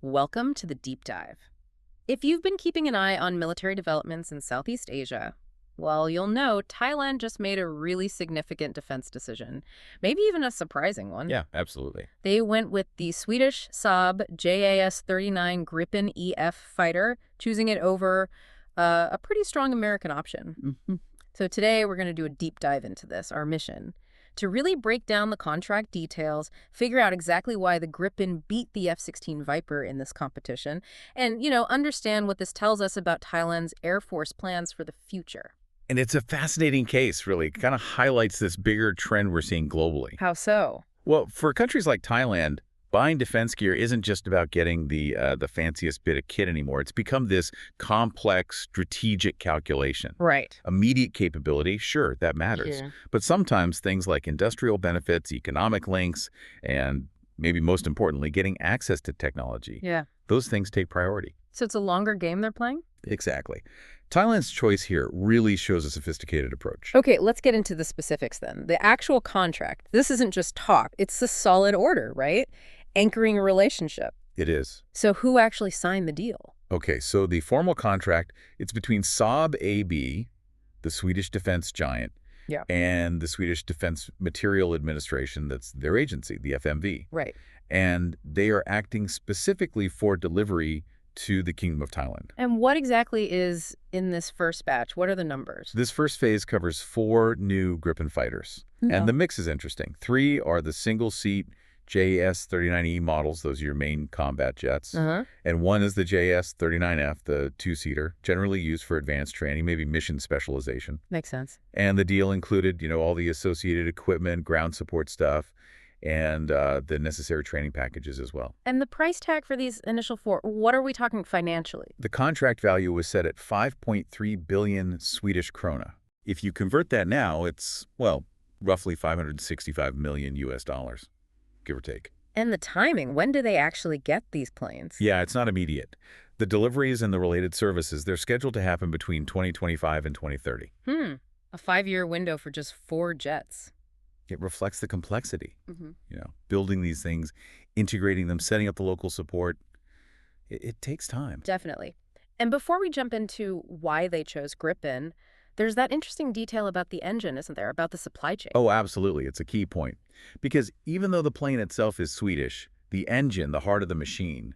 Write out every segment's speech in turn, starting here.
Welcome to the Deep Dive. If you've been keeping an eye on military developments in Southeast Asia, well, you'll know Thailand just made a really significant defense decision, maybe even a surprising one. Yeah, absolutely. They went with the Swedish Saab JAS-39 Gripen EF fighter, choosing it over a pretty strong American option. So today we're going to do a deep dive into this, our mission, to really break down the contract details, figure out exactly why the Gripen beat the F-16 Viper in this competition, and, understand what this tells us about Thailand's Air Force plans for the future. And it's a fascinating case, really. It kind of highlights this bigger trend we're seeing globally. How so? Well, for countries like Thailand, buying defense gear isn't just about getting the fanciest bit of kit anymore. It's become this complex, strategic calculation. Right. Immediate capability, sure, that matters. Yeah. But sometimes things like industrial benefits, economic links, and maybe most importantly, getting access to technology. Yeah. Those things take priority. So it's a longer game they're playing? Exactly. Thailand's choice here really shows a sophisticated approach. Okay, let's get into the specifics then. The actual contract, this isn't just talk. It's a solid order, right? Anchoring a relationship. It is. So who actually signed the deal? Okay, so the formal contract, it's between Saab AB, the Swedish defense giant, Yeah. and the Swedish Defense Material Administration, that's their agency, the FMV. Right. And they are acting specifically for delivery to the Kingdom of Thailand. And what exactly is in this first batch? What are the numbers? This first phase covers 4 new Gripen fighters. And the mix is interesting. 3 are the single-seat JS-39E models. Those are your main combat jets. And 1 is the JS-39F, the 2-seater, generally used for advanced training, maybe mission specialization. Makes sense. And the deal included, all the associated equipment, ground support stuff, and the necessary training packages as well. And the price tag for these initial 4, what are we talking financially? The contract value was set at 5.3 billion Swedish krona. If you convert that now, it's, well, roughly 565 million US dollars, give or take. And the timing, when do they actually get these planes? Yeah, it's not immediate. The deliveries and the related services, they're scheduled to happen between 2025 and 2030. A 5-year window for just 4 jets. It reflects the complexity, building these things, integrating them, setting up the local support. It takes time. Definitely. And before we jump into why they chose Gripen, there's that interesting detail about the engine, isn't there, about the supply chain? Oh, absolutely. It's a key point. Because even though the plane itself is Swedish, the engine, the heart of the machine,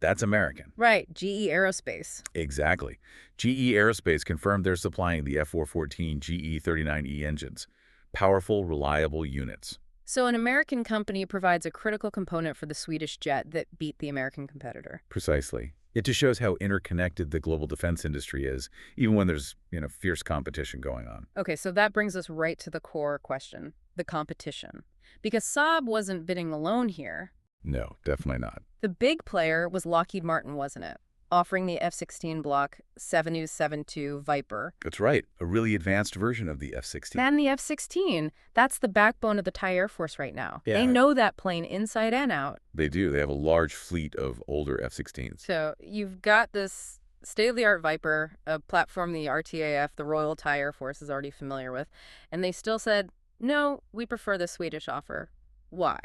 that's American. Right, GE Aerospace. Exactly. GE Aerospace confirmed they're supplying the F-414 GE-39E engines. Powerful, reliable units. So an American company provides a critical component for the Swedish jet that beat the American competitor. Precisely. It just shows how interconnected the global defense industry is, even when there's, fierce competition going on. Okay, so that brings us right to the core question, the competition. Because Saab wasn't bidding alone here. No, definitely not. The big player was Lockheed Martin, wasn't it? Offering the F-16 Block 7272 Viper. That's right. A really advanced version of the F-16. And the F-16, that's the backbone of the Thai Air Force right now. Yeah. They know that plane inside and out. They do. They have a large fleet of older F-16s. So you've got this state-of-the-art Viper, a platform the RTAF, the Royal Thai Air Force, is already familiar with. And they still said, no, we prefer the Swedish offer. Why?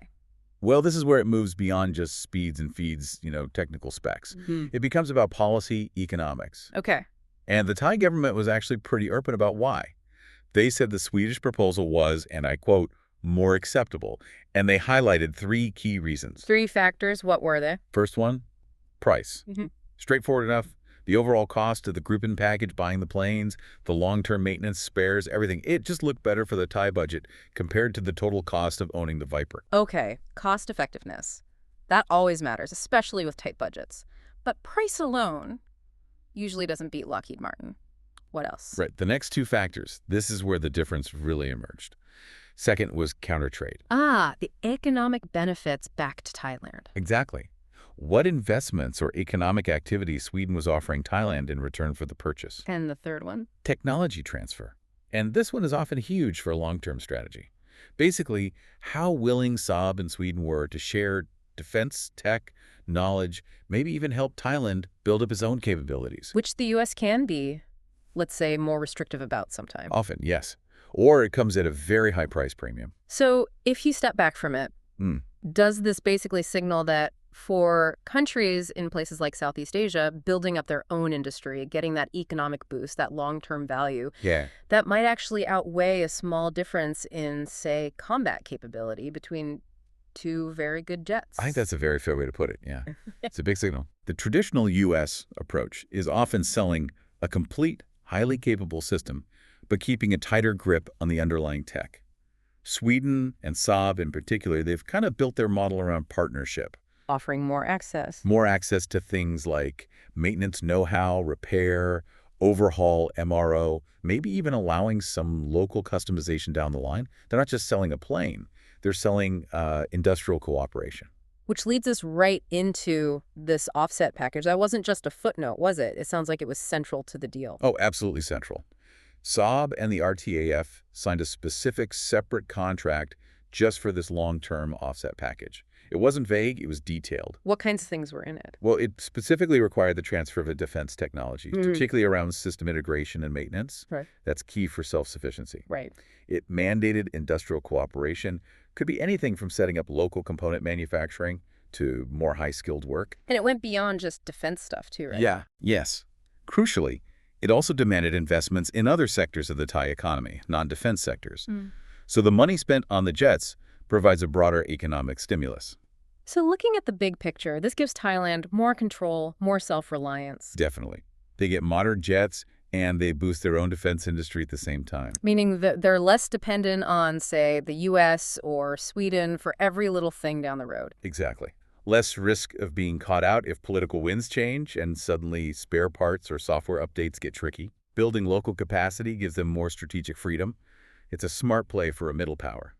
Well, this is where it moves beyond just speeds and feeds, technical specs. It becomes about policy, economics. Okay. And the Thai government was actually pretty open about why. They said the Swedish proposal was, and I quote, more acceptable. And they highlighted 3 key reasons. 3 factors. What were they? First one, price. Straightforward enough. The overall cost of the Gripen package, buying the planes, the long-term maintenance, spares, everything. It just looked better for the Thai budget compared to the total cost of owning the Viper. Okay, cost effectiveness. That always matters, especially with tight budgets. But price alone usually doesn't beat Lockheed Martin. What else? Right. The next 2 factors, this is where the difference really emerged. Second was counter-trade. Ah, the economic benefits back to Thailand. Exactly. What investments or economic activities Sweden was offering Thailand in return for the purchase? And the third one? Technology transfer. And this one is often huge for a long-term strategy. Basically, how willing Saab and Sweden were to share defense, tech, knowledge, maybe even help Thailand build up its own capabilities. Which the U.S. can be, let's say, more restrictive about sometimes. Often, yes. Or it comes at a very high price premium. So if you step back from it, does this basically signal that for countries in places like Southeast Asia building up their own industry, getting that economic boost, that long-term value, that might actually outweigh a small difference in, say, combat capability between two very good jets. I think that's a very fair way to put it, yeah. It's a big signal. The traditional U.S. approach is often selling a complete, highly capable system, but keeping a tighter grip on the underlying tech. Sweden and Saab in particular, they've kind of built their model around partnership. Offering more access. More access to things like maintenance know-how, repair, overhaul, MRO, maybe even allowing some local customization down the line. They're not just selling a plane. They're selling industrial cooperation. Which leads us right into this offset package. That wasn't just a footnote, was it? It sounds like it was central to the deal. Oh, absolutely central. Saab and the RTAF signed a specific separate contract just for this long-term offset package. It wasn't vague, it was detailed. What kinds of things were in it? Well, it specifically required the transfer of a defense technology, particularly around system integration and maintenance. Right. That's key for self-sufficiency. Right. It mandated industrial cooperation. Could be anything from setting up local component manufacturing to more high-skilled work. And it went beyond just defense stuff too, right? Yeah. Yes. Crucially, it also demanded investments in other sectors of the Thai economy, non-defense sectors. So the money spent on the jets provides a broader economic stimulus. So looking at the big picture, this gives Thailand more control, more self-reliance. Definitely. They get modern jets and they boost their own defense industry at the same time. Meaning that they're less dependent on, say, the U.S. or Sweden for every little thing down the road. Exactly. Less risk of being caught out if political winds change and suddenly spare parts or software updates get tricky. Building local capacity gives them more strategic freedom. It's a smart play for a middle power.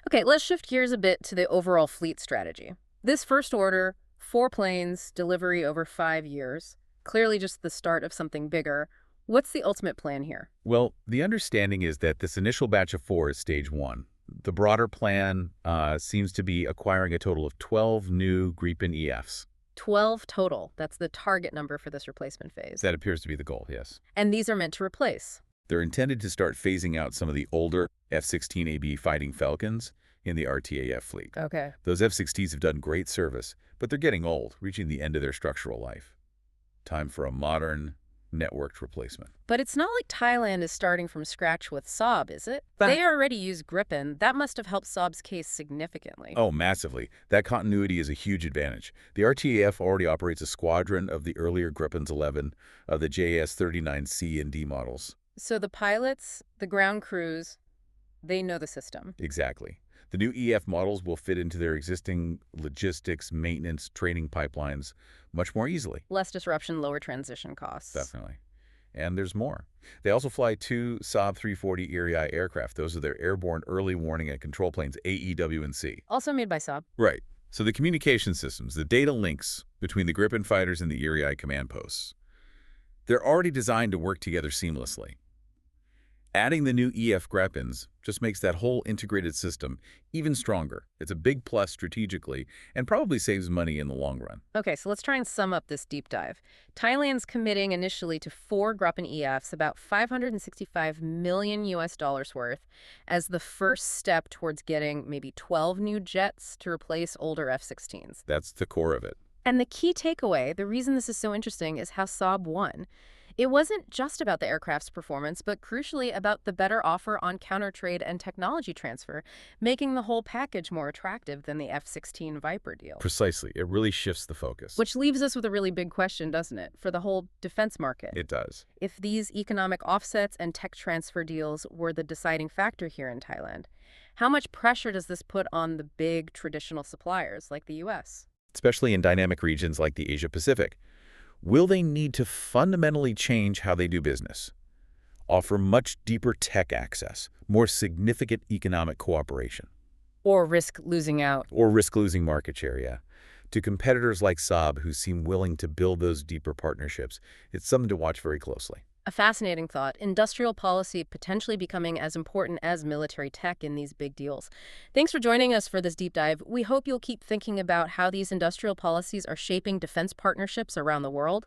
Okay, let's shift gears a bit to the overall fleet strategy. This first order, 4 planes, delivery over 5 years, clearly just the start of something bigger. What's the ultimate plan here? Well, the understanding is that this initial batch of 4 is stage 1. The broader plan seems to be acquiring a total of 12 new Gripen EFs. 12 total. That's the target number for this replacement phase. That appears to be the goal, yes. And these are meant to replace. They're intended to start phasing out some of the older F-16AB Fighting Falcons in the RTAF fleet. Okay. Those F-16s have done great service, but they're getting old, reaching the end of their structural life. Time for a modern, networked replacement. But it's not like Thailand is starting from scratch with Saab, is it? They already use Gripen. That must have helped Saab's case significantly. Oh, massively. That continuity is a huge advantage. The RTAF already operates a squadron of the earlier Gripens 11 of the JS-39C and D models. So the pilots, the ground crews, they know the system. Exactly. The new EF models will fit into their existing logistics, maintenance, training pipelines much more easily. Less disruption, lower transition costs. Definitely. And there's more. They also fly 2 Saab 340 ERI aircraft. Those are their airborne early warning and control planes, AEW and C. Also made by Saab. Right. So the communication systems, the data links between the Gripen fighters and the ERI command posts, they're already designed to work together seamlessly. Adding the new EF Gripens just makes that whole integrated system even stronger. It's a big plus strategically and probably saves money in the long run. Okay, so let's try and sum up this deep dive. Thailand's committing initially to 4 Gripen EFs, about $565 million worth, as the first step towards getting maybe 12 new jets to replace older F-16s. That's the core of it. And the key takeaway, the reason this is so interesting, is how Saab won. It wasn't just about the aircraft's performance, but crucially about the better offer on counter-trade and technology transfer, making the whole package more attractive than the F-16 Viper deal. Precisely. It really shifts the focus. Which leaves us with a really big question, doesn't it, for the whole defense market? It does. If these economic offsets and tech transfer deals were the deciding factor here in Thailand, how much pressure does this put on the big traditional suppliers like the U.S.? Especially in dynamic regions like the Asia-Pacific. Will they need to fundamentally change how they do business? Offer much deeper tech access, more significant economic cooperation? Or risk losing out? Or risk losing market share, yeah. To competitors like Saab who seem willing to build those deeper partnerships, it's something to watch very closely. A fascinating thought. Industrial policy potentially becoming as important as military tech in these big deals. Thanks for joining us for this deep dive. We hope you'll keep thinking about how these industrial policies are shaping defense partnerships around the world.